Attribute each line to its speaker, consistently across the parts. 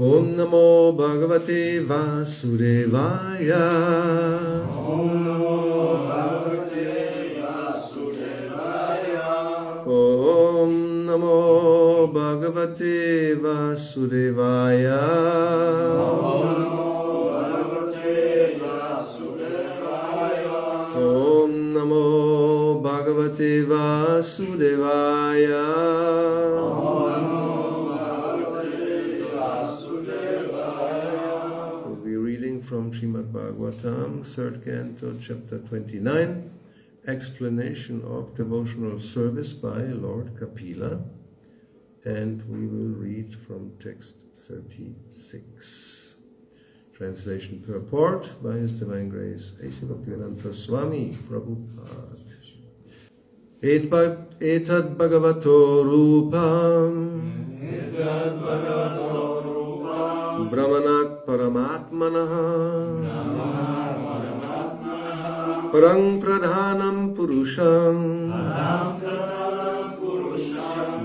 Speaker 1: Om Namo Bhagavate Vasudevaya.
Speaker 2: Om Namo Bhagavate Vasudevaya.
Speaker 1: Om Namo Bhagavate Vasudevaya.
Speaker 2: Om Namo Bhagavate Vasudevaya.
Speaker 1: Om Namo Bhagavate Vasudevaya. We'll be reading from Srimad Bhagavatam, 3rd Canto, Chapter 29, Explanation of Devotional Service by Lord Kapila, and we will read from text 36. Translation purport by His Divine Grace, A.C. Bhaktivedanta Swami Prabhupada. Etad Bhagavato Rupam Brahmanak Paramatmanaha Parang Pradhanam Purusham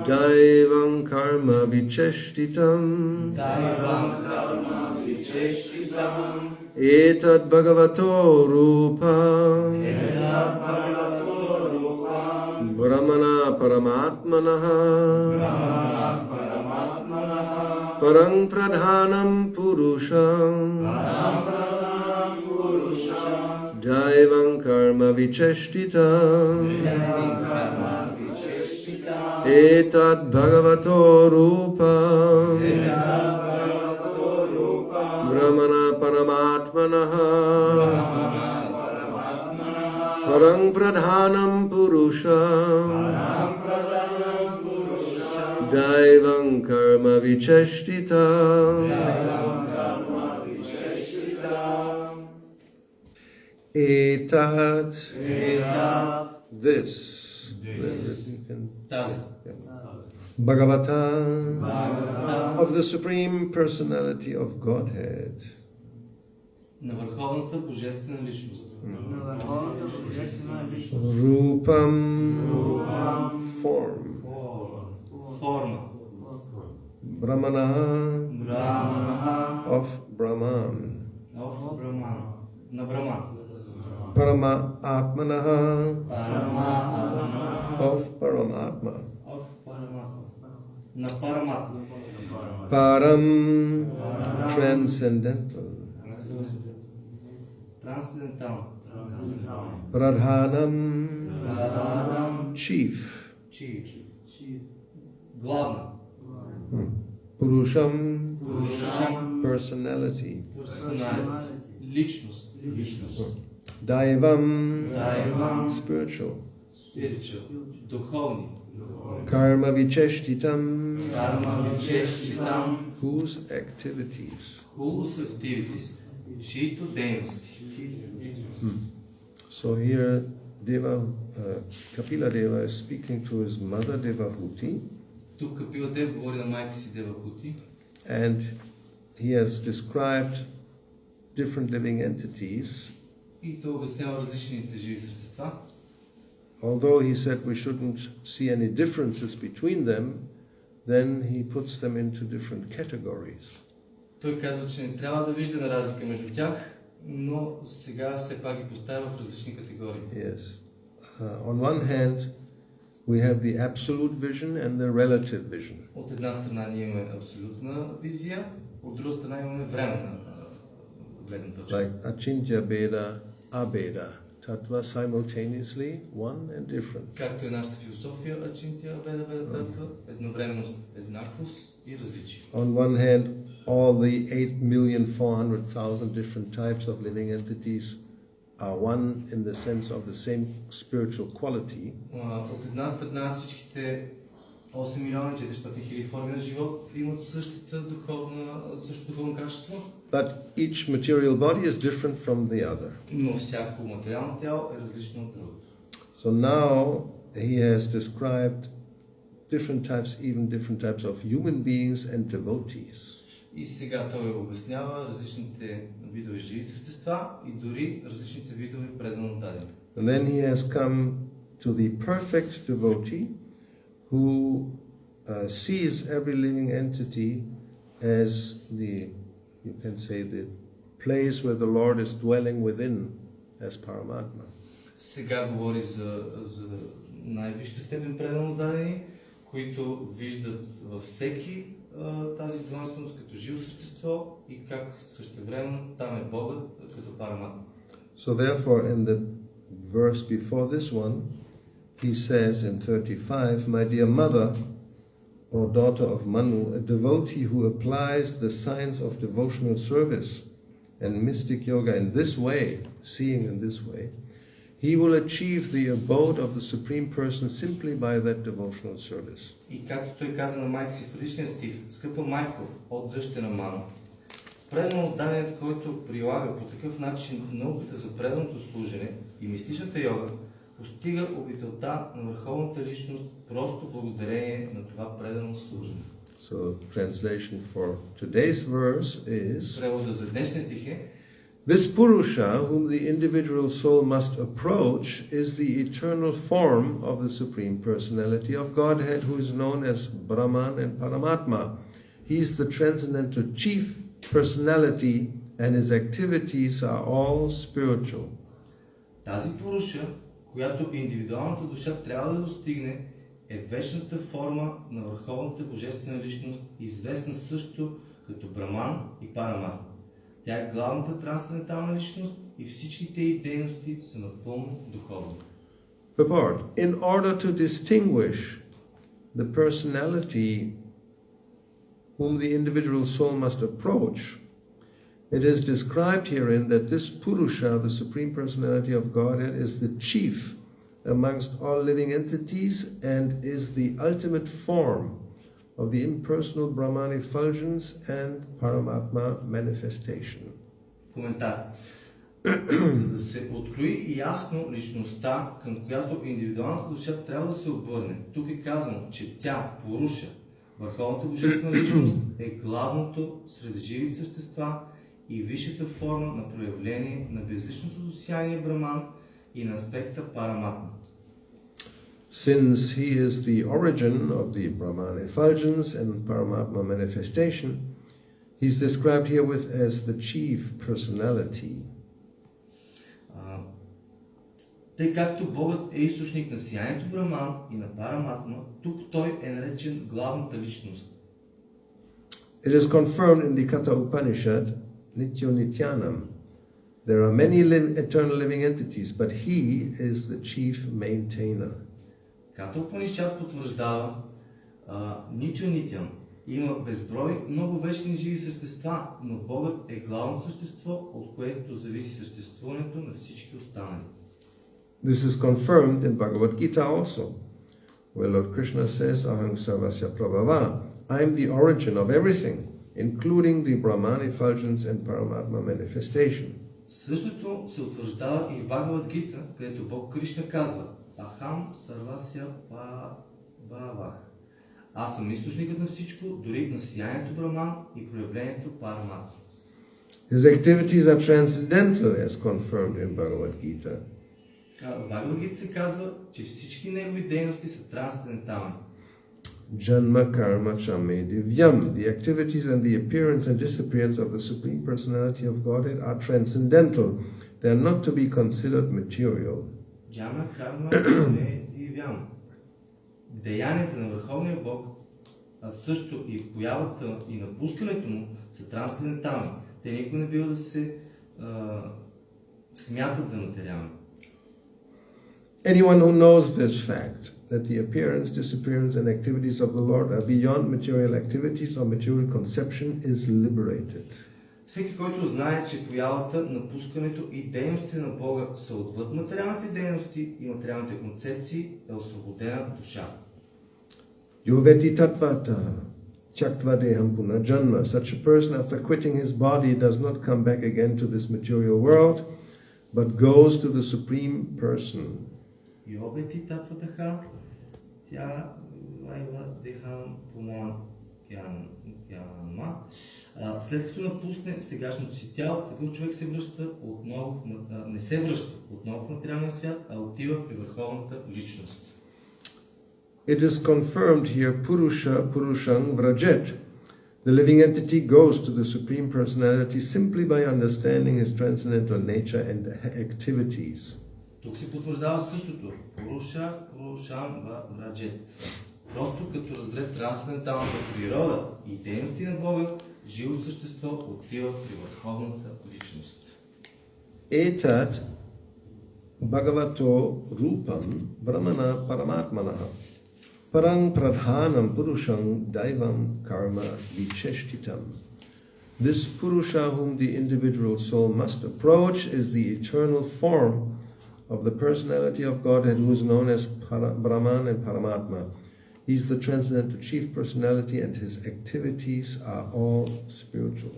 Speaker 1: Daivam Karma Vicheshtitam Etad Bhagavato Rupam Brahmana Paramatmanaha Parang Pradhanam Purusham Daivam Karma Vicheshtitam Etad Bhagavato Rupam Brahmana Paramatmanaha Parang Pradhanam Purusham Daivam Karma Vicheshtitam Etat this Bhagavatam of the Supreme Personality of Godhead.
Speaker 3: На върховната божествена личност.
Speaker 1: Rupam form.
Speaker 3: Форма.
Speaker 1: Brahmana of Brahman.
Speaker 3: Of Брахман. На Брахман.
Speaker 1: Parama Atmanaha of Paramatma.
Speaker 3: Of Параматма. На Параматма.
Speaker 1: Param transcendental.
Speaker 3: Трансцендентално.
Speaker 1: Pradhanam chief.
Speaker 3: Главна.
Speaker 1: Purusham personality.
Speaker 3: Личност.
Speaker 1: Daivam spiritual.
Speaker 3: Духовни.
Speaker 1: Karma vicheshtitam
Speaker 3: Чещитам.
Speaker 1: whose activities.
Speaker 3: Whose activities. Чието дейности.
Speaker 1: So here Kapila Deva is speaking to his mother Devahuti,
Speaker 3: Тук Капила Дев говори на майка си Девахути.
Speaker 1: and he has described different living entities.
Speaker 3: И той обяснява различните живи същества.
Speaker 1: Although he said we shouldn't see any differences between them, then he puts them into different categories.
Speaker 3: Той казва, че не трябва да виждаме разлика между тях, но сега все пак ги поставя в различни категории.
Speaker 1: Yes. On one hand, we have the absolute vision and the relative vision.
Speaker 3: От една страна ние имаме абсолютна визия, от друга страна имаме временна гледна точка.
Speaker 1: Like Achintya Beda, Abeda, Tattva simultaneously one and different.
Speaker 3: Както е нашата философия, Ачинтия, Беда, Татва, едновременност, еднаквост и различие.
Speaker 1: On one hand, all the 8,400,000 different types of living entities are one in the sense of the same spiritual quality.
Speaker 3: От една страна всичките 8 милиона 400 хиляди форми на живот имат същото духовно качество.
Speaker 1: But each material body is different from the other.
Speaker 3: Но всяко материално тяло е различно от другото.
Speaker 1: So now he has described different types of human beings and devotees.
Speaker 3: И сега той обяснява различните видове живи същества и дори различните видове предано дадени.
Speaker 1: And then he has come to the perfect devotee who sees every living entity as you can say, the place where the Lord is dwelling within as Paramatma.
Speaker 3: Сега говори за най-висшата степен предано дадени, които виждат във всеки тази двойственост като живо същество и как същевременно там е Богът като Параматма.
Speaker 1: So therefore, in the verse before this one, he says in 35, "My dear mother, or daughter of Manu, a devotee who applies the science of devotional service and mystic yoga in this way, seeing in this way, he will achieve the abode of the Supreme Person simply by that devotional service."
Speaker 3: И както той каза на майка си в предишния стих, скъпа майко от дъщеря Ману, предано отданият, който прилага по такъв начин науката за преданото служене и мистичната йога, постига обителта на върховната личност просто благодарение на това предано служене.
Speaker 1: So translation for today's verse is,
Speaker 3: Превода за днешния стих е:
Speaker 1: this Purusha, whom the individual soul must approach, is the eternal form of the Supreme Personality of Godhead, who is known as Brahman and Paramatma. He is the transcendental chief personality, and his activities are all spiritual.
Speaker 3: Тази Пуруша, която индивидуалната душа трябва да достигне, е вечната форма на върховната божествена личност, известна също като Браман и Параматма. Тя е главната трансцендентална личност и всичките й дейности са напълно духовни.
Speaker 1: Purport. In order to distinguish the personality whom the individual soul must approach, it is described herein that this Purusha, the Supreme Personality of Godhead, is the chief amongst all living entities and is the ultimate form of the impersonal Brahman effulgence and Paramatma manifestation.
Speaker 3: Коментар. За да се открои ясно личността, към която индивидуалната душа трябва да се обърне, тук е казано, че тя, Пуруша, върховната божествена личност, е главното сред живи същества и висшата форма на проявление на безличностното сияние Браман и на аспекта Параматма.
Speaker 1: Since he is the origin of the Brahman effulgence and Paramatma manifestation, he is described herewith as the chief personality.
Speaker 3: Тъй както Богът е източник на сиянието Браман и на Параматма, тук той е наречен главната личност.
Speaker 1: It is confirmed in the Katha Upanishad, Nityo Nityanam. There are many eternal living entities, but he is the chief maintainer.
Speaker 3: Ката Упанишад потвърждава Нитyo Нитям. Има безброй много вечни живи същества, но Богът е главно същество, от което зависи съществуването на всички останали.
Speaker 1: This is confirmed in Bhagavad Gita also, where Lord Krishna says, Aham Sarvasya Prabhava, I am the origin of everything, including the Brahman effulgence and Paramatma manifestation.
Speaker 3: Същото се утвърждава и в Бхагавад Гита, където Бог Кришна казва: Ахам Сарвасya Прабхавах. Аз съм източникът на всичко, дори на сиянието Браман и проявлението Параматма.
Speaker 1: His activities are transcendental, as confirmed in Bhagavad Gita.
Speaker 3: В Бхагавад Гита се казва, че всички негови дейности са трансцендентални.
Speaker 1: Janma karma chame divyam. The activities and the appearance and disappearance of the Supreme Personality of Godhead are transcendental. They are not to be considered material.
Speaker 3: Джана карма чаме дивям. Деянията на Върховния Бог, а също и появата и напускането му са трансцендентални. Те никога не бива да се смятат за материални.
Speaker 1: Anyone who knows this fact, that the appearance, disappearance, and activities of the Lord are beyond material activities or material conception, is liberated.
Speaker 3: Всеки, който знае, че появата, напускането и дейностите на Бога са отвъд материалните дейности и материалните концепции, е освободена душа.
Speaker 1: Yoveti tatvata chaktvadeham punajanma. Such a person, after quitting his body, does not come back again to this material world, but goes to the Supreme Person.
Speaker 3: Йовети татватаха, тя вайва дехам пунан кянма. След като напусне сегашното си тяло, такъв човек се връща отново, не се връща отново в материалния свят, а отива при върховната личност.
Speaker 1: It is confirmed here, Purusha Purushang Vrajet. The living entity goes to the Supreme Personality simply by understanding his transcendental nature and activities.
Speaker 3: Тук се потвърждава същото. Пуруша, Пурушам, Раджет. Просто като разбере трансценденталната природа и дейности на Бога, живото същество отива при върховната личност.
Speaker 1: Etat Bhagavato Rupam Brahmana Paramatmana Parang Pradhanam Purusham Daivam Karma Vicheshtitam. This Purusha whom the individual soul must approach is the eternal form of the personality of Godhead, who is known as Brahman and Paramatma. He is the transcendental chief personality and his activities are all spiritual.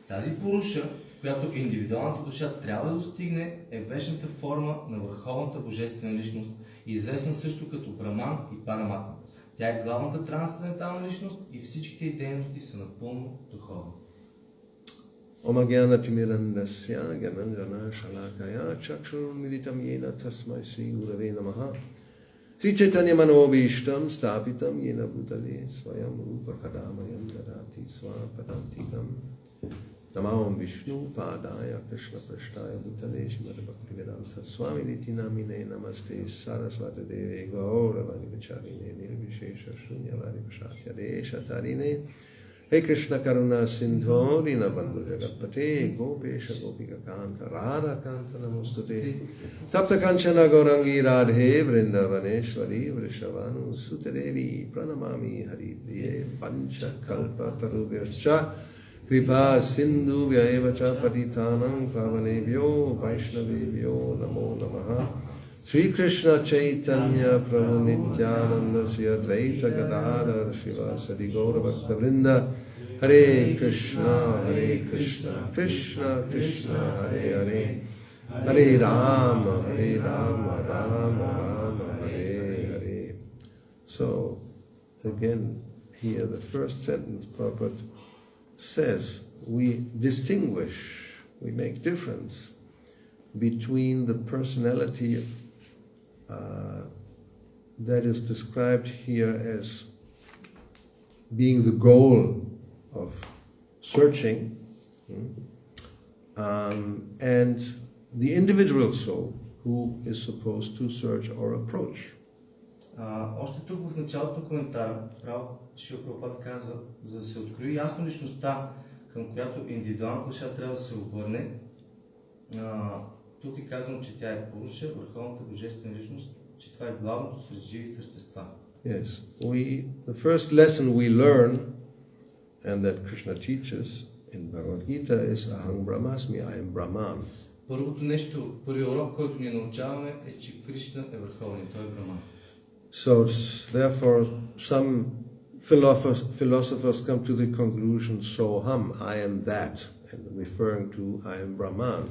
Speaker 3: Тази Пуруша, която индивидуалната душа трябва да достигне, е вечната форма на върховната божествена личност, известна също като Браман и Параматма. Тя е главната трансцендентална личност и всичките й дейности са напълно духовни.
Speaker 1: Om Agyanatimirandasya Gyananjana Shalakaya Chakshurmilitam Yena Tasmai Sri Gurave Namaha Sri Chaitanya Manobishtam Stapitam Yena Bhutale Swayam Rupa Kadamayam Dadati Swapadantikam Namaham Vishnu Padaya Krishna Prashtaya Bhutale Shrimad Bhaktivedanta Swami Niti Namine Namaste Saraswati Deve Gauravani Vicharine Nirvishesha Shunyavadi Pashatyade Shatarine Hey Krishna Karuna Sindho Dina Bandhu Jagatpate Gopesha Gopika Kanta Radha Kanta Namostute Tapta Kanchana Gaurangi Radhe Vrindavaneshwari Vrishavanu Sutadevi Pranamami Haripriye Pancha Kalpa Tarubhyascha Kripa Sindhu Vyayevacha Patitanam Pavanebhyo Vaishnavebhyo Namo Namaha Sri Krishna Chaitanya Prabhu Nityananda Sri Advaita Gadadhar Shivasadi Gaura Bhakta Vrinda Hare Krishna Krishna Krishna Hare Hare Hare Rama Rama Rama Hare Hare. So again here the first sentence Prabhupada says we distinguish, we make difference between the personality that is described here as being the goal of searching, and the individual soul who is supposed to search or approach.
Speaker 3: Още тук в началото на коментара, Шрила Прабхупада казва, за да се открои ясно личността, към която индивидуалната душа трябва да се обърне, тук е казано, че тя е Пуруша, върховната божествена личност, че това е главното сред живи същества.
Speaker 1: Yes, the first lesson we learn, and that Krishna teaches in Bhagavad Gita, is Aham Brahmasmi, I am Brahman.
Speaker 3: Първото нещо, първият урок, който ние научаваме, е, че Кришна е върховният, той е Браман.
Speaker 1: So therefore some philosophers come to the conclusion, Soham, I am that, and referring to I am Brahman.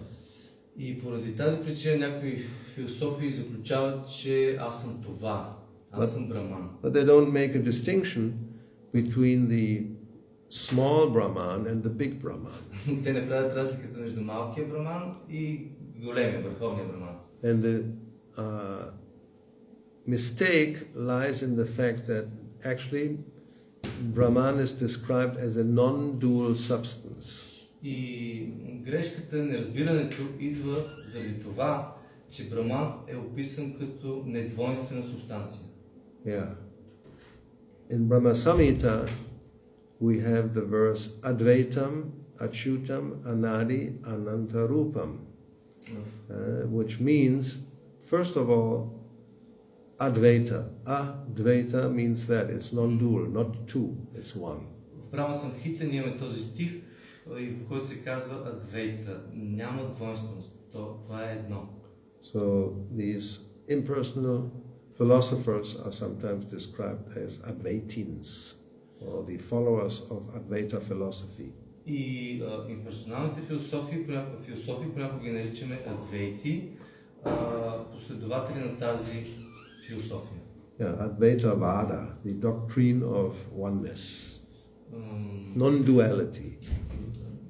Speaker 3: И поради тази причина някои философии заключават, че аз съм това, аз съм Браман.
Speaker 1: But they don't make a distinction between the small Brahman and the big Brahman.
Speaker 3: Те не правят разликата между малкия Браман и големия, върховния Браман.
Speaker 1: And the mistake lies in the fact that actually Brahman is described as a non-dual substance.
Speaker 3: И грешката, неразбирането идва заради това, че Браман е описан като недвойствена субстанция.
Speaker 1: Yeah. In Brahma Samhita we have the verse Advaitam, Achyutam, Anadi, Anantarupam, which means, first of all, Advaita. Advaita means that it's non-dual, not two, it's one.
Speaker 3: В Брахма Самхита ние имаме този стих, в който се казва Адвейта. Няма двойственост, това е едно.
Speaker 1: So these impersonal philosophers are sometimes described as Advaitins, or the followers of Advaita philosophy.
Speaker 3: И имперсоналните философии понякога ги наричаме Адвейти, последователи на тази философия.
Speaker 1: Yeah, Advaita Vada, the doctrine of oneness, non-duality.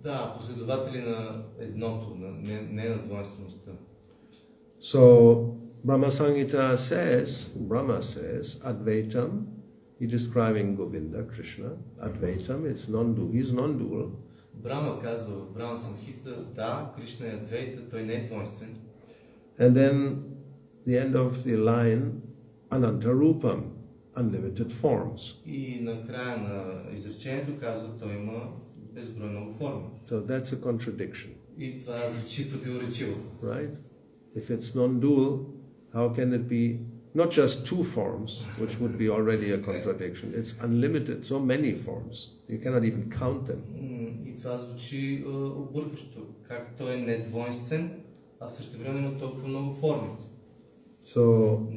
Speaker 3: Да, последователи на едното, не на двойствеността.
Speaker 1: So Brahma Samhita says, Brahma says, Advaitam, He's describing Govinda, Krishna, Advaitam, it's non-dual, he's non-dual.
Speaker 3: Брама казва в Брама Самхита, да, Кришна е Адвейта, той не е двойствен.
Speaker 1: And then the end of the line, Ananta Rupam, unlimited forms.
Speaker 3: И на края на изречението казва, той има безброй много форми.
Speaker 1: So that's a contradiction.
Speaker 3: И това звучи противоречиво.
Speaker 1: Right? If it's non-dual, how can it be not just two forms, which would be already a contradiction? It's unlimited, so many forms. You cannot even count them.
Speaker 3: И това звучи объркващо. Как той е недвойствен, а в същото време има толкова много форми.
Speaker 1: So,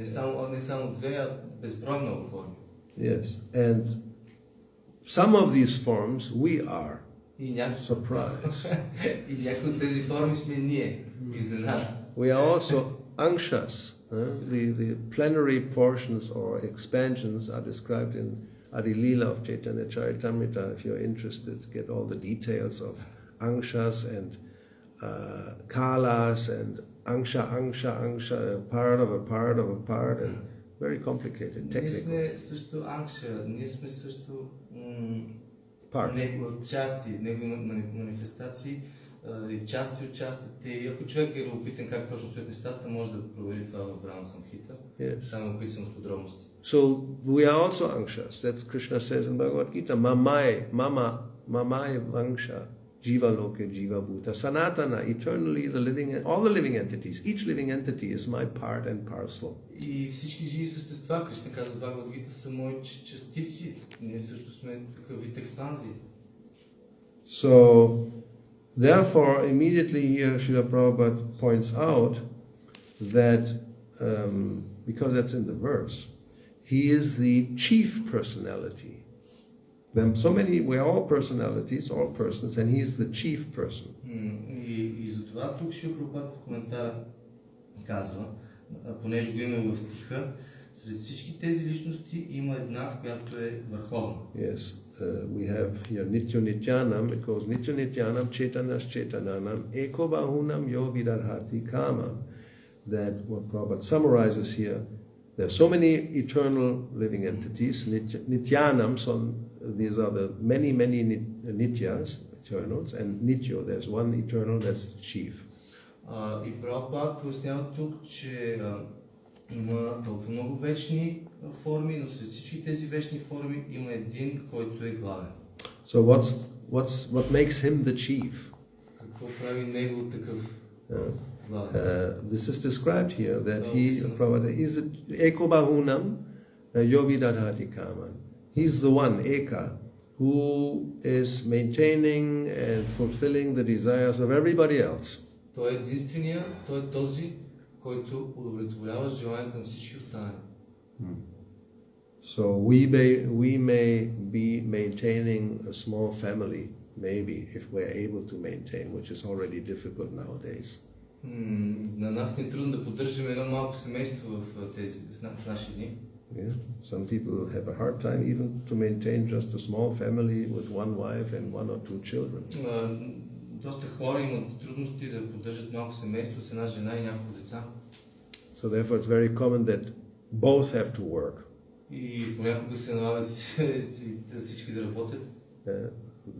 Speaker 3: Не само две, а безброй много форми.
Speaker 1: yes, and some of these forms we are.
Speaker 3: И някои
Speaker 1: Surprise.
Speaker 3: и някои от тези форми сме ние. Изненада.
Speaker 1: We are also anshas. The plenary portions or expansions are described in Adi Leela of Chaitanya Charitamrita. If you're interested, get all the details of anshas and kalas and angsha, a part of a part of a part, and very complicated,
Speaker 3: Ние
Speaker 1: technical.
Speaker 3: сме също ангша, ние сме също
Speaker 1: Part.
Speaker 3: негови части, негови манифестации, и части от частите. И ако човек е любопитен как точно стоят нещата, може да провери това в Брама Самхита.
Speaker 1: Yes.
Speaker 3: Там е описано с подробности.
Speaker 1: So we are also anshas. That's Krishna says in Bhagavad Gita. Mamai vangsha, jiva loke, jiva bhuta, sanatana, eternally all the living entities. Each living entity is my part and parcel.
Speaker 3: И всички живи същества, Кришна казва в Бхагавад Гита, са мои частици. Ние също сме такъв вид експанзии.
Speaker 1: So, therefore, immediately here Srila Prabhupada points out that, because that's in the verse, he is the chief personality. We're all personalities, all persons, and he is the chief person.
Speaker 3: И затова тук Шрила Прабхупада в коментара казва, понеже го има в стиха, сред всички тези личности има една, която е върховна.
Speaker 1: Yes, we have here Nitya Nityanam, because Nitya Nityanam Chetanas Chetananam Eko Bahunam Yo Vidarhati Kamam. That what Prabhupada summarizes here, there are so many eternal living entities, Nityanam, so these are the many Nityas, eternals, and Nityo, there's one eternal, that's the chief.
Speaker 3: И Прабхупада пояснява тук, че има толкова много вечни форми, но след всички тези вечни форми има един, който е главен.
Speaker 1: So what makes him the chief?
Speaker 3: Какво прави него такъв главен?
Speaker 1: This is described here, that Prabhupada is Eko Bahunam Yogi Dadhati Kaman. He's the one, Eka, who is maintaining and fulfilling the desires of everybody else.
Speaker 3: Той е единствения, той е този, който удовлетворява желанията на всички останали.
Speaker 1: So we may be maintaining a small family, maybe, if we're able to maintain, which is already difficult nowadays.
Speaker 3: На нас не е трудно да поддържаме едно малко семейство в наши дни.
Speaker 1: Yeah. Some people have a hard time even to maintain just a small family with one wife and one or two children.
Speaker 3: Доста хора имат трудности да поддържат малко семейство с една жена и няколко деца.
Speaker 1: So therefore it's very common that both have to work.
Speaker 3: И понякога се налага всички да работят.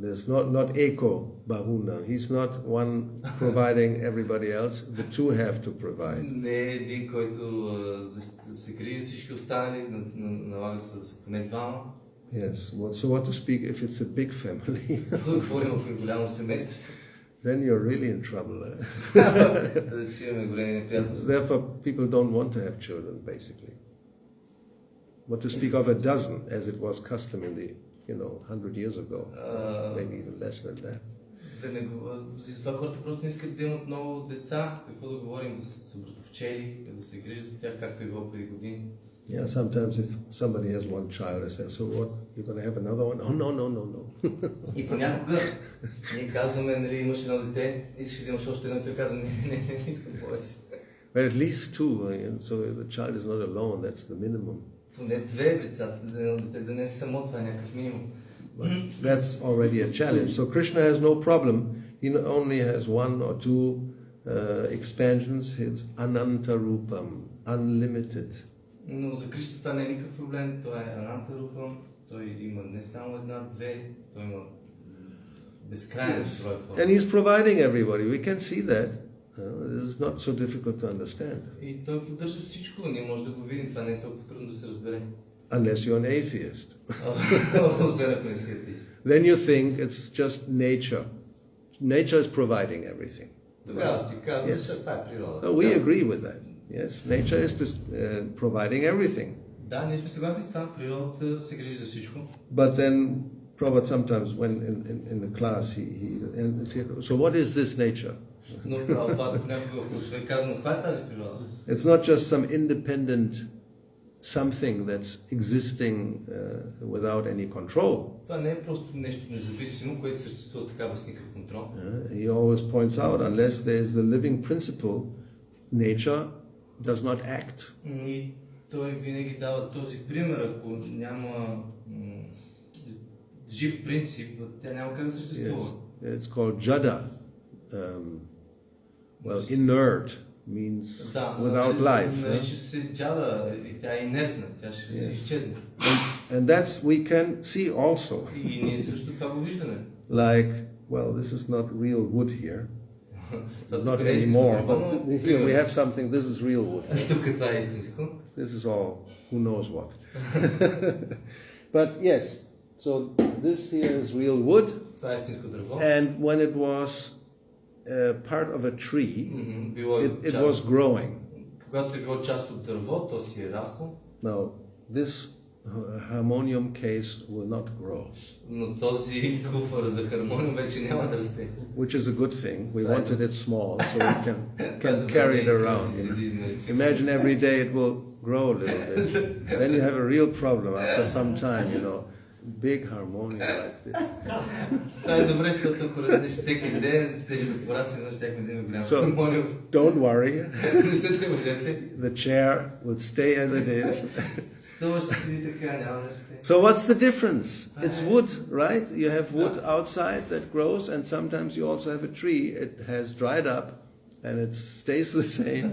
Speaker 1: There's not Eko Bahuna. He's not one providing everybody else. The two have to provide.
Speaker 3: Не е един, който се грижи всички останали, налага се поне двама.
Speaker 1: Yes. So what to speak if it's a big family?
Speaker 3: Говорим ако е голямо семейство.
Speaker 1: Then you're really in trouble. Therefore, people don't want to have children, basically. What to speak of a dozen, as it was custom in the 100 years ago, maybe even less than that.
Speaker 3: За това хората просто не искат да имат много деца. Какво да говорим, да са братовчели, да се грижат за тях, както е било преди години.
Speaker 1: Yeah, sometimes if somebody has one child, I say, so what, you're going to have another one? Oh, no.
Speaker 3: И понякога ние казваме, нали, имаш едно дете, искаш да имаш още едно, и той казва, не искам повече.
Speaker 1: But at least two, so the child is not alone, that's the minimum.
Speaker 3: Поне две децата, да не е само, това е някакъв минимум.
Speaker 1: That's already a challenge. So Krishna has no problem. He only has one or two expansions. It's Ananta Rupam, unlimited.
Speaker 3: Но за Кришна това не е никакъв проблем. Той е Анантарупам, той има не само една, две, той има безкрайен брой форми.
Speaker 1: And he's providing everybody. We can see that. This is not so difficult to understand.
Speaker 3: И той поддържа всичко. Ние може да го видим. Това не е толкова трудно да се разбере.
Speaker 1: Unless you're an atheist.
Speaker 3: Освен ако не си атеист.
Speaker 1: Then you think it's just nature. Nature is providing everything.
Speaker 3: Тогава си казваш,
Speaker 1: Yes.
Speaker 3: това е природа.
Speaker 1: So we agree with that. Yes, nature is providing everything.
Speaker 3: Да, ние сме съгласни с това. Природата се грижи за всичко.
Speaker 1: But then, Prabhupada sometimes, when in the class, so what is this nature?
Speaker 3: Но Прабхупада понякога в класове казва, каква е тази природа?
Speaker 1: It's not just some independent something that's existing without any control.
Speaker 3: Това не е просто нещо независимо, което съществува така без никакъв контрол.
Speaker 1: He always points out, unless there is the living principle, nature does not act.
Speaker 3: И той винаги дава този пример, ако няма жив принцип, тя няма как да съществува.
Speaker 1: Yes. It's called jada. Inert means without life.
Speaker 3: Нарича се джада и тя е инертна, тя ще се изчезне.
Speaker 1: And that's we can see also.
Speaker 3: И ние също това го виждаме.
Speaker 1: Like, well, this is not real wood here. Not anymore, but here we have something, this is real wood.
Speaker 3: Тук това е истинско.
Speaker 1: This is all, who knows what. But yes, so this here is real wood.
Speaker 3: Това е истинско дърво.
Speaker 1: And when it was part of a tree, it was growing.
Speaker 3: Когато е било част от дърво, то си е расло.
Speaker 1: Now, this harmonium case will not grow.
Speaker 3: Но този куфар за хармониум вече няма да расте.
Speaker 1: Which is a good thing. We wanted it small so we can carry it around. Imagine every day it will grow a little bit. Then you have a real problem after some time, big harmonium like this.
Speaker 3: Това е добре, защото ако растеш всеки ден, ще да порасне, но ще да има голям хармониум.
Speaker 1: Don't worry.
Speaker 3: Не се тревожете.
Speaker 1: The chair will stay as it is.
Speaker 3: Стола ще седи така, няма да расте.
Speaker 1: So what's the difference? It's wood, right? You have wood outside that grows, and sometimes you also have a tree. It has dried up, and it stays the same.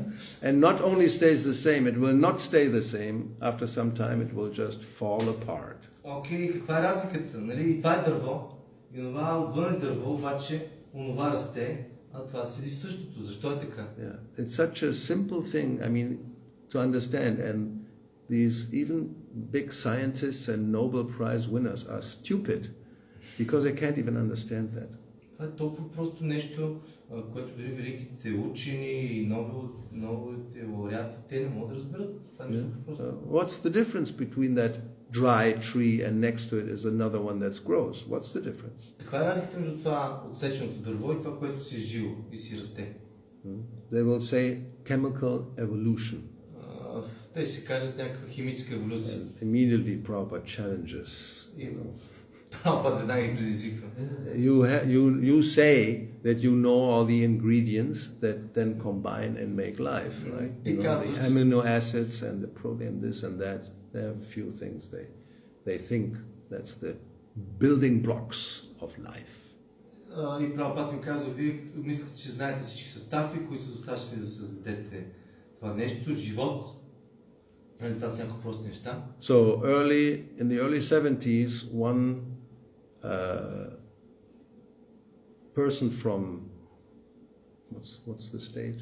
Speaker 1: And not only stays the same, it will not stay the same. After some time, it will just fall apart.
Speaker 3: Окей, каква е разликата? Нали? И това е дърво, и това отвън е дърво, обаче онова расте, а това седи същото. Защо е така?
Speaker 1: Yeah, it's such a simple thing, to understand. And these even big scientists and Nobel Prize winners are stupid because they can't even understand that.
Speaker 3: Това е толкова просто нещо, което дори великите учени и Нобеловите лауреати, те не могат да разберат. Това е нещо просто.
Speaker 1: What's the difference between that dry tree and next to it is another one that grows? What's the difference?
Speaker 3: Каква е разликата между това отсеченото дърво и това, което си е живо и си расте?
Speaker 1: They will say chemical evolution.
Speaker 3: Те ще кажат някаква химическа еволюция.
Speaker 1: And immediately Prabhupada challenges.
Speaker 3: Прабхупада веднага ги предизвиква.
Speaker 1: You say that you know all the ingredients that then combine and make life, right? The amino acids and the protein, this and that. They have a few things they think that's the building blocks of life.
Speaker 3: И Прабхупада им казва, вие мислите, че знаете всички съставки, които са достатъчни да създадете това нещо, живот. Това са няколко прости неща.
Speaker 1: So in the early 70s, one person from what's the state?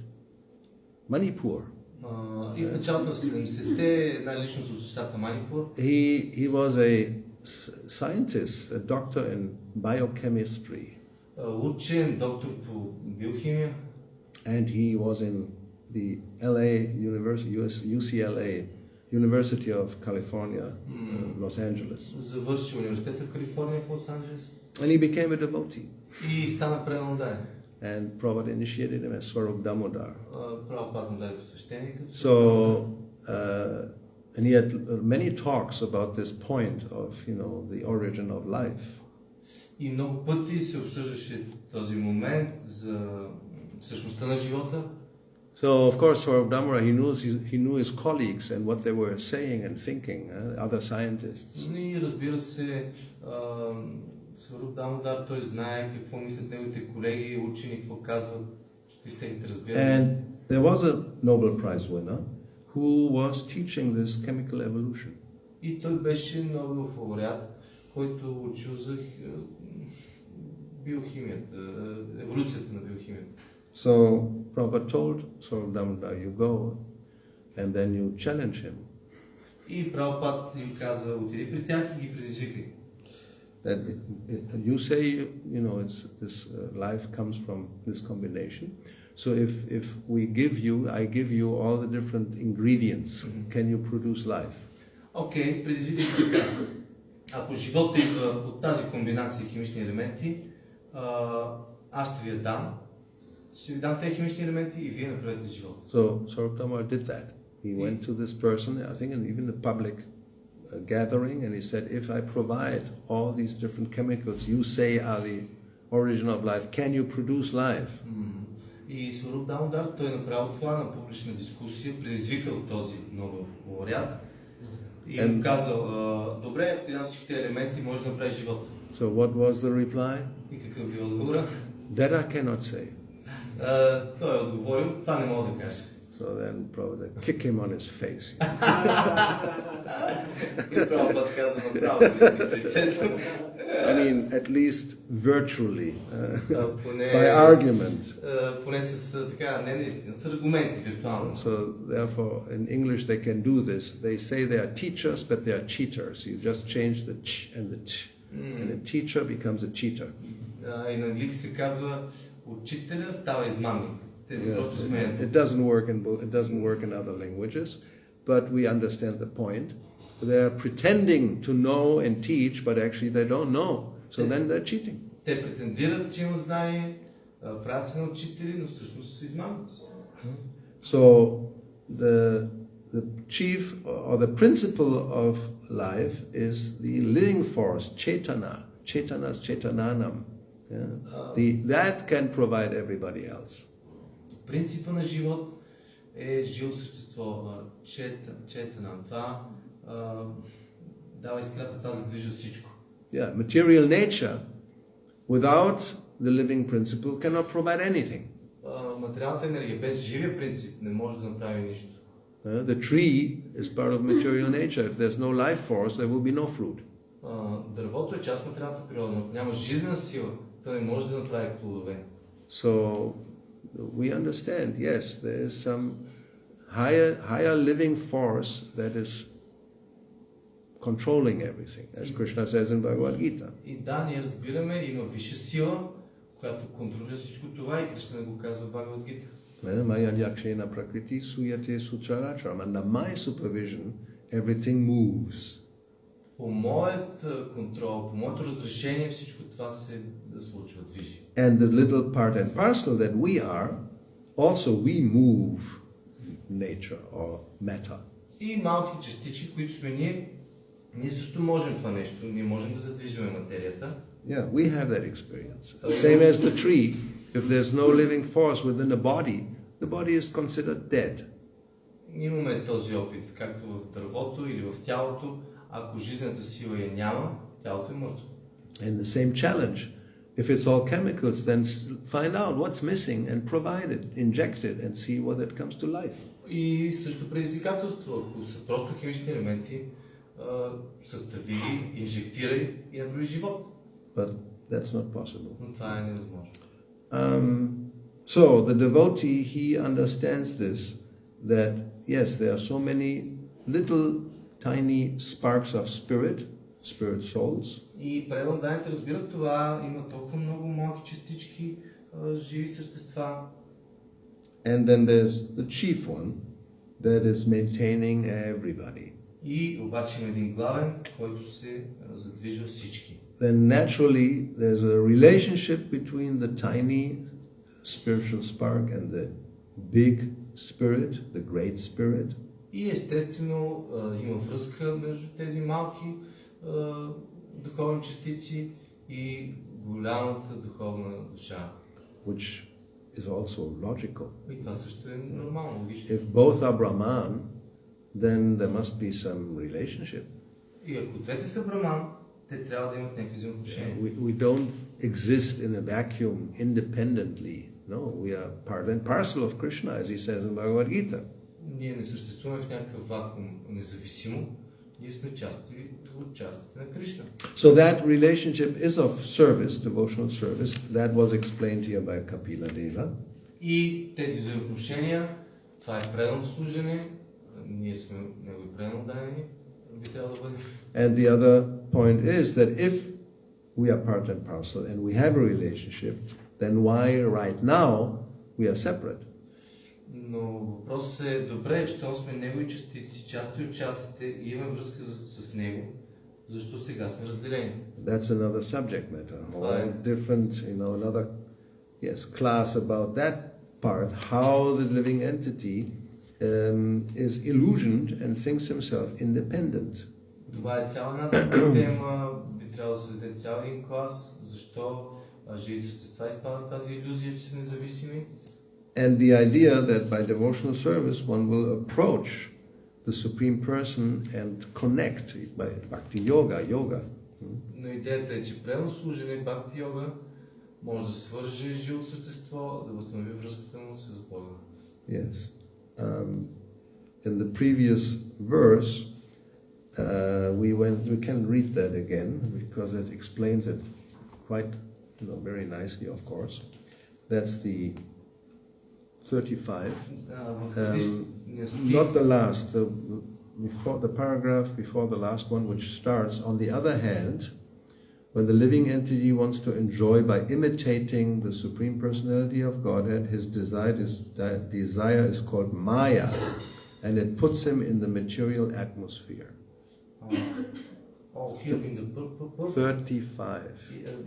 Speaker 1: Manipur.
Speaker 3: И в началото на 70-те една личност от щата Манипур.
Speaker 1: He was a scientist, a doctor in biochemistry.
Speaker 3: Учен, доктор по биохимия.
Speaker 1: And he was in the LA University, UCLA, University of California, Los Angeles.
Speaker 3: Завърши университета в Калифорния в Лос Анджелес.
Speaker 1: And he became a devotee.
Speaker 3: И стана преданен.
Speaker 1: And Prabhupada initiated him as Swarup Damodar.
Speaker 3: Прабхупада му даде посвещение.
Speaker 1: So, and he had many talks about this point of, the origin of life.
Speaker 3: И много пъти се обсъждаше този момент за същността на живота.
Speaker 1: So, of course, Swarup Damodar, he knew his colleagues and what they were saying and thinking, other scientists.
Speaker 3: И разбира се, Сваруп Дамодар, той знае какво мислят неговите колеги, учени, какво казват, какви са техните разбирания.
Speaker 1: And there was a Nobel Prize winner who was teaching this chemical evolution.
Speaker 3: И той беше Нобелов лауреат, който учил за биохимията, еволюцията на биохимията.
Speaker 1: So Prabhupada told Sarvadamada, you go and then you challenge him.
Speaker 3: И Прабхупад им каза, отиди при тях и ги предизвикай.
Speaker 1: That you say, you know, it's this life comes from this combination. So if I give you all the different ingredients, can you produce life?
Speaker 3: Окей, предизвикай така. Ако живота идва от тази комбинация химични елементи, аз ще ви я дам. Ще ви дам тези химични елементи и вие направете живота.
Speaker 1: So Sarvadamada did that. He went to this person, I think in even a public gathering, and he said, if I provide all these different chemicals you say are the origin of life, can you produce life?
Speaker 3: И Сваруб Дамодар, той направил това на публична дискусия, предизвикал този Нобелов лауреат и му казал, добре, ако ти дам всичките елементи, можеш да направиш живота.
Speaker 1: So what was the reply?
Speaker 3: И какъв бил отговора?
Speaker 1: That I cannot say.
Speaker 3: Той е отговорил, това не мога да кажа.
Speaker 1: So then Prabhupada kick him on his face. I mean, at least virtually, by argument. So therefore, in English they can do this. They say they are teachers, but they are cheaters. You just change the ch and the ch, and a teacher becomes a cheater.
Speaker 3: И на английски се казва учителя става измамник.
Speaker 1: It doesn't work in other languages, but we understand the point. They are pretending to know and teach, but actually they don't know. So then they're cheating.
Speaker 3: Те претендират, че имат знание, правят се на учители, но всъщност са измамници.
Speaker 1: So the chief or the principle of life is the living force, chetana. Chetana's chetananam. That can provide everybody else.
Speaker 3: Принципа на живот е живо същество, четана. Това дава изкрата, това задвижа всичко.
Speaker 1: Yeah, material nature without the living principle cannot provide anything.
Speaker 3: Материалната енергия без живия принцип не може да направи нищо.
Speaker 1: The tree is part of material nature. If there's no life force, there will be no fruit.
Speaker 3: Дървото е част от материалната природа, но ако няма жизнена сила, то не може да направи плодове.
Speaker 1: So we understand, yes, there is some higher living force that is controlling everything, as Krishna says in Bhagavad Gita.
Speaker 3: И да, ние разбираме, има висша сила, която контролира всичко това и Кришна го казва в Бхагавад Гита.
Speaker 1: Maya prakriti suyate sucharacharam. Under my supervision, everything moves.
Speaker 3: По моят контрол, по моето разрешение всичко това се случва, движи.
Speaker 1: And the little part and parcel that we are, also we move nature or matter.
Speaker 3: И малките частички, които сме ние също можем това нещо. Ние можем да задвижваме материята.
Speaker 1: Yeah, we have that experience. Same as the tree. If there's no living force within the body is considered dead.
Speaker 3: Имаме този опит, както в дървото или в тялото. Ако жизнената сила я няма, тялото е мъртво.
Speaker 1: And the same challenge. If it's all chemicals, then find out what's missing and provide it, inject it, and see whether it comes to life.
Speaker 3: И също предизвикателство, ако са просто химични елементи, състави, инжектирай и направи живот.
Speaker 1: But that's not possible.
Speaker 3: Но това е невъзможно.
Speaker 1: So the devotee, he understands this, that yes, there are so many little tiny sparks of spirit souls.
Speaker 3: И преданданите разбират това, има толкова много малки частички, живи същества.
Speaker 1: And then there's the chief one that is maintaining everybody.
Speaker 3: И обаче има един главен, който се задвижва всички.
Speaker 1: Then naturally there's a relationship between the tiny spiritual spark and the big spirit, the great spirit.
Speaker 3: И естествено има връзка между тези малки духовни частици и голямата духовна душа.
Speaker 1: Which is also logical.
Speaker 3: И това също е нормално, логично.
Speaker 1: If both are Brahman, then there must be some relationship.
Speaker 3: И ако двете са Браман, те трябва да имат някакви взаимоотношения.
Speaker 1: We don't exist in a vacuum independently. No, we are part and parcel of Krishna, as he says in Bhagavad Gita.
Speaker 3: Ние не съществуваме в някакъв вакуум независимо. Ние сме части от частите на Кришна.
Speaker 1: So that relationship is of service, devotional service. That was explained here by Kapila Deva.
Speaker 3: И тези взаимоотношения, това е преданно служене, ние сме негови преданно дадени, би трябвало да бъдем.
Speaker 1: And the other point is that if we are part and parcel and we have a relationship, then why right now we are separate?
Speaker 3: Но въпросът е добре, че то сме негови частици, части от частите и имаме връзка с него, защо сега сме разделени.
Speaker 1: That's another subject matter, all different, another class about that part, how the living entity is illusioned and thinks himself independent.
Speaker 3: Това е цяла една друга тема, би трябвало да се даде цял един клас, защо живи същества изпадат в тази илюзия, че са независими.
Speaker 1: And the idea that by devotional service one will approach the Supreme Person and connect by Bhakti yoga.
Speaker 3: Но идеята е, че преданно служене, Бхакти йога, може да свърже живото същество, да възстанови връзката му с Бога.
Speaker 1: Yes. In the previous verse, we can read that again because it explains it quite, very nicely, of course. That's the 35. Not the last, the paragraph before the last one, which starts, on the other hand, when the living entity wants to enjoy by imitating the Supreme Personality of Godhead, his desire is called Maya, and it puts him in the material atmosphere.
Speaker 3: Here in the book?
Speaker 1: 35.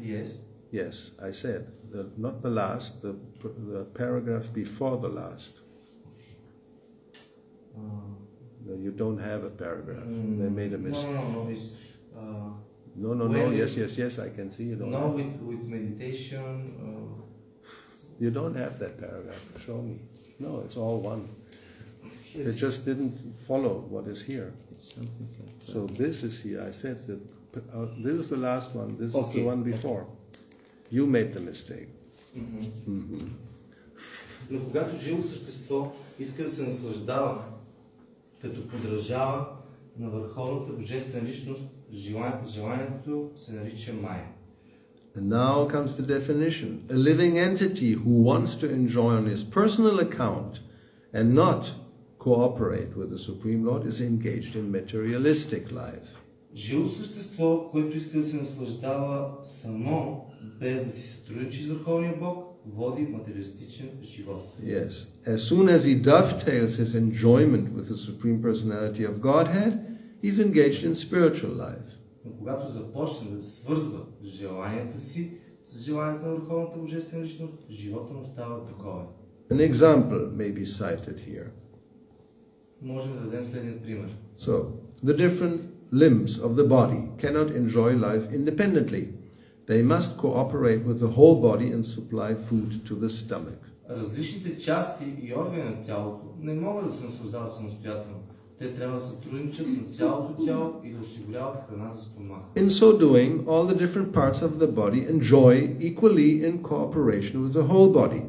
Speaker 3: Yes.
Speaker 1: Yes, I said, not the last, the paragraph before the last. You don't have a paragraph. They made a mistake. No. Yes, I can see you don't.
Speaker 3: No, with meditation.
Speaker 1: You don't have that paragraph. Show me. No, it's all one. It just didn't follow what is here.
Speaker 3: It's something like that.
Speaker 1: So this is here. I said that this is the last one. This is the one before. You made the mistake.
Speaker 3: Но когато живо същество иска да се наслаждава, като подражава на върховната божествена личност, желанието се нарича Майя.
Speaker 1: And now comes the definition. A living entity who wants to enjoy on his personal account and not cooperate with the Supreme Lord is engaged in materialistic life.
Speaker 3: Живо същество, което иска да се наслаждава само, без да си сътрудничи с Върховния Бог, води материалистичен живот.
Speaker 1: Yes. As soon as he dovetails his enjoyment with the Supreme Personality of Godhead, he's engaged in spiritual life.
Speaker 3: Но когато започне да свързва желанията си с желанията на Върховната Божествена личност, живота му става духовен.
Speaker 1: An example may be cited here.
Speaker 3: Можем да дадем следния пример.
Speaker 1: So, the different limbs of the body cannot enjoy life independently. They must cooperate with the whole body and supply food to the stomach.
Speaker 3: Различните части и органи на тялото не могат да се наслаждават самостоятелно. Те трябва да сътрудничат на цялото тяло и да осигуряват храна за стомаха.
Speaker 1: In so doing, all the different parts of the body enjoy equally in cooperation with the whole body.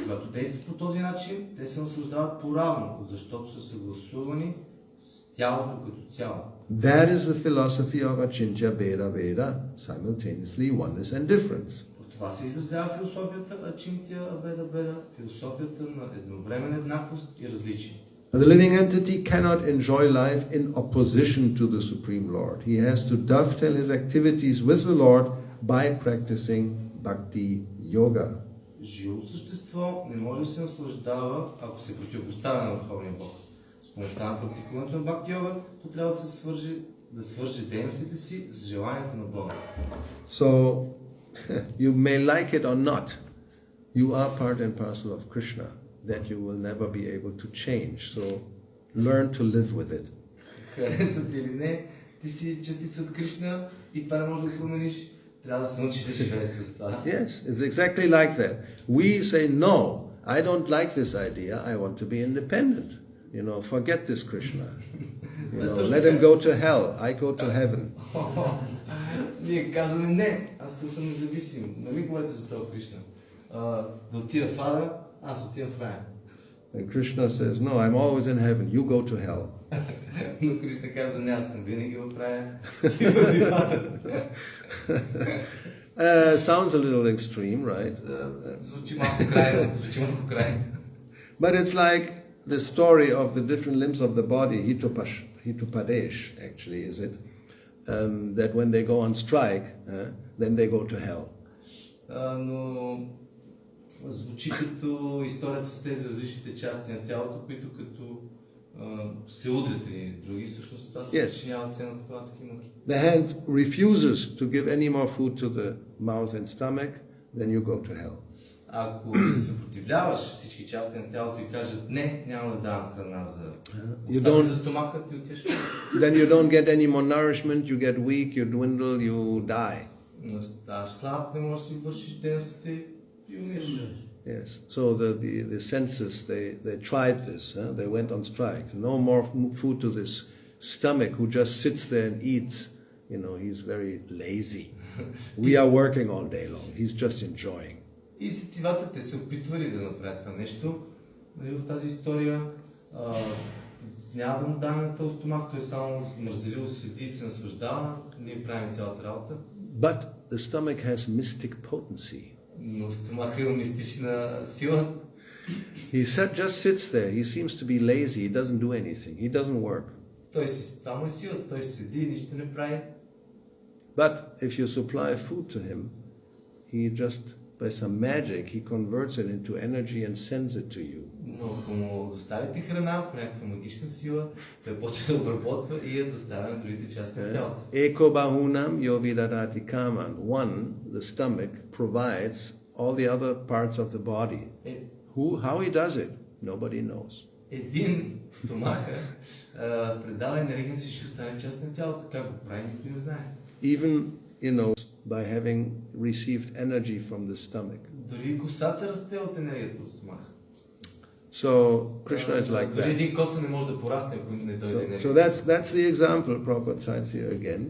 Speaker 3: Когато действат по този начин, те се наслаждават по-равно, защото са съгласувани с тялото като цяло.
Speaker 1: That is the philosophy of Achintya Bheda Veda, simultaneously oneness and difference.
Speaker 3: В това се изразява философията Ачинтия Беда Беда, философията на едновременна еднаквост и различие.
Speaker 1: The living entity cannot enjoy life in opposition to the Supreme Lord. He has to dovetail his activities with the Lord by practicing Bhakti yoga.
Speaker 3: Живото същество не може да се наслаждава, ако се противопоставя на Върховния Бог. С помощта на практикуването на Бхакти йога, то трябва да свърже дейностите си с желанията на Бога.
Speaker 1: So, you may like it or not, you are part and parcel of Krishna, that you will never be able to change. So, learn to live with it.
Speaker 3: Харесват или не, ти си частица от Кришна и това не може да промениш. Трябва да се научиш да живееш с това.
Speaker 1: Yes, it's exactly like that. We say, no, I don't like this idea, I want to be independent. Forget this Krishna. Let him go to hell, I go to heaven.
Speaker 3: Ние казваме не, аз съм независим. Не ми говорите за това Кришна. Да отида в ада, аз отивам в рая.
Speaker 1: And Krishna says, no, I'm always in heaven, you go to hell.
Speaker 3: Но Кришна казва, не, аз съм винаги в рая, ти върви в ада.
Speaker 1: Sounds a little extreme, right?
Speaker 3: Звучи малко крайно,
Speaker 1: But it's like the story of the different limbs of the body, Hitopadesh actually, is it? That when they go on strike, then they go to hell.
Speaker 3: Но звучи като историята с тези различните части на тялото, които като се удрят и други, всъщност това се причинява цена като адски мъки.
Speaker 1: The hand refuses to give any more food to the mouth and stomach, then you go to hell.
Speaker 3: Ако се съпротивляваш всички части на тялото и кажат не, няма да давам храна за стомаха, ти отиваш.
Speaker 1: Then you don't get any more nourishment, you get weak, you dwindle, you die.
Speaker 3: Ставаш слаб, не можеш да си вършиш дейностите и умираш.
Speaker 1: Yes. So the census, they tried this. They went on strike. No more food to this stomach who just sits there and eats. You know, he's very lazy. We are working all day long. He's just enjoying.
Speaker 3: И сетивата те се опитвали да направят това нещо. В тази история няма да му даме на този стомах, той само мързеливо седи и се наслаждава. Ние правим цялата работа.
Speaker 1: But the stomach has mystic potency.
Speaker 3: Но стомаха има мистична сила.
Speaker 1: He just sits there. He seems to be lazy. He doesn't do anything. He doesn't work.
Speaker 3: Това му е силата. Той седи и нищо не прави.
Speaker 1: But if you supply food to him, he just, by some magic, he converts it into energy and sends it to you.
Speaker 3: Но ако му доставите храна по някаква магична сила, той почва да обработва и я доставя на другите части на тялото.
Speaker 1: Eko bahunam yovidadati kaman. One, the stomach, provides all the other parts of the body. How he does it, nobody knows.
Speaker 3: Един стомаха предава енергия на всички останали части на тялото. Как го прави, никой не знае.
Speaker 1: Even, by having received energy from the stomach.
Speaker 3: Дори косата расте от енергията от стомаха.
Speaker 1: So Krishna is like
Speaker 3: Дори
Speaker 1: that.
Speaker 3: един коса не може да порасне, ако не дойде енергия.
Speaker 1: So that's the example. Prabhupada cites here again.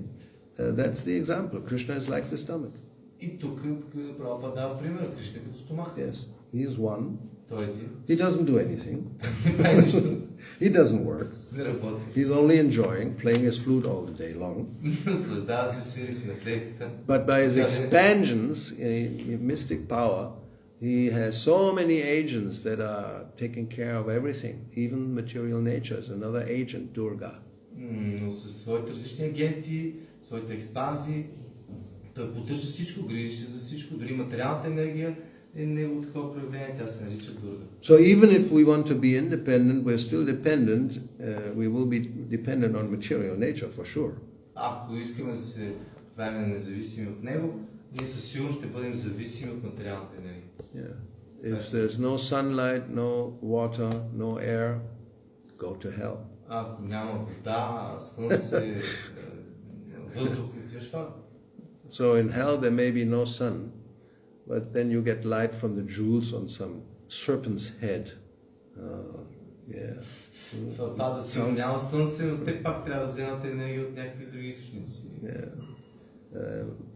Speaker 1: That's the example. Krishna is like the stomach.
Speaker 3: И тук Прабхупада дава пример. Кришна като стомаха.
Speaker 1: Yes, he is one.
Speaker 3: Той е един.
Speaker 1: He doesn't do anything.
Speaker 3: Не прави нищо.
Speaker 1: He doesn't work.
Speaker 3: Не работи.
Speaker 1: He's only enjoying playing his flute all the day long.
Speaker 3: Наслаждава се, свири си на флейтата.
Speaker 1: But by his expansions, mystic power, he has so many agents that are taking care of everything, even material nature is another agent, Durga.
Speaker 3: Но със своите различни агенти, своите експанзии, той поддържа всичко, грижи се за всичко, дори материалната енергия е негово такова проявление, тя се нарича Дурга.
Speaker 1: So even if we want to be independent, we're still dependent, we will be dependent on material nature for sure.
Speaker 3: Ако искаме да се правим независими от него, ние със сигурност ще бъдем зависими от материалната енергия.
Speaker 1: Yeah. If there's no sunlight, no water, no air, go to hell.
Speaker 3: Ако няма вода, слънце, въздух, отиваш в ада.
Speaker 1: So in hell there may be no sun, but then you get light from the jewels on some serpent's head.
Speaker 3: В ада сигурно няма слънце, но те пак трябва да вземат енергия от някакви други източници.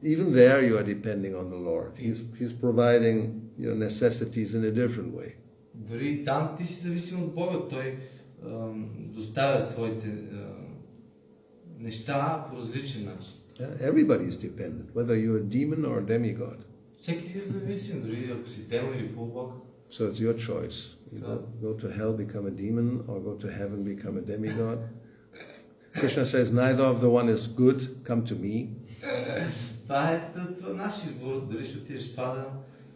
Speaker 1: Even there you are depending on the Lord. He's providing your necessities in a different way.
Speaker 3: Дори там ти си зависим от Бога. Той доставя своите неща по различен начин.
Speaker 1: Everybody is dependent, whether you're a demon or a demigod.
Speaker 3: Всеки си е зависим, дори ако си демон или полубог.
Speaker 1: So it's your choice. You go to hell, become a demon, or go to heaven, become a demigod. Krishna says, neither of the one is good, come to me.
Speaker 3: Това е наш избор, дали ще отидеш в ада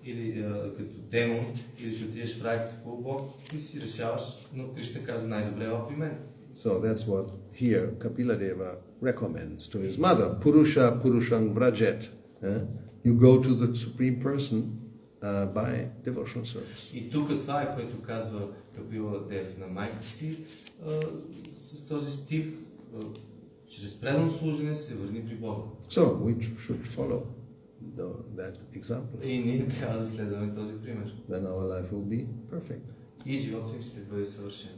Speaker 3: или като демон, или ще отидеш в рай като полубог, ти си решаваш, но Кришна казва най-добре при мен.
Speaker 1: So that's what here Kapila Deva recommends to his mother, Purusha Purushang Vrajet. You go to the Supreme Person by devotional service.
Speaker 3: И тук това е, което казва Капила Дев на майка си с този стих. Чрез предано служене се върни при Бога.
Speaker 1: So we should follow that example.
Speaker 3: И ние трябва да следваме този пример.
Speaker 1: Then our life will be perfect.
Speaker 3: И животът ни ще бъде съвършен.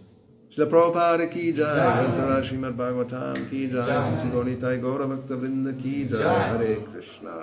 Speaker 1: Shila Prabhupada ki jai, Granthara Srimad Bhagavatam ki jai, Sisi Gaunitai Gaura Bhakta Vrinda ki jai, Hare Krishna.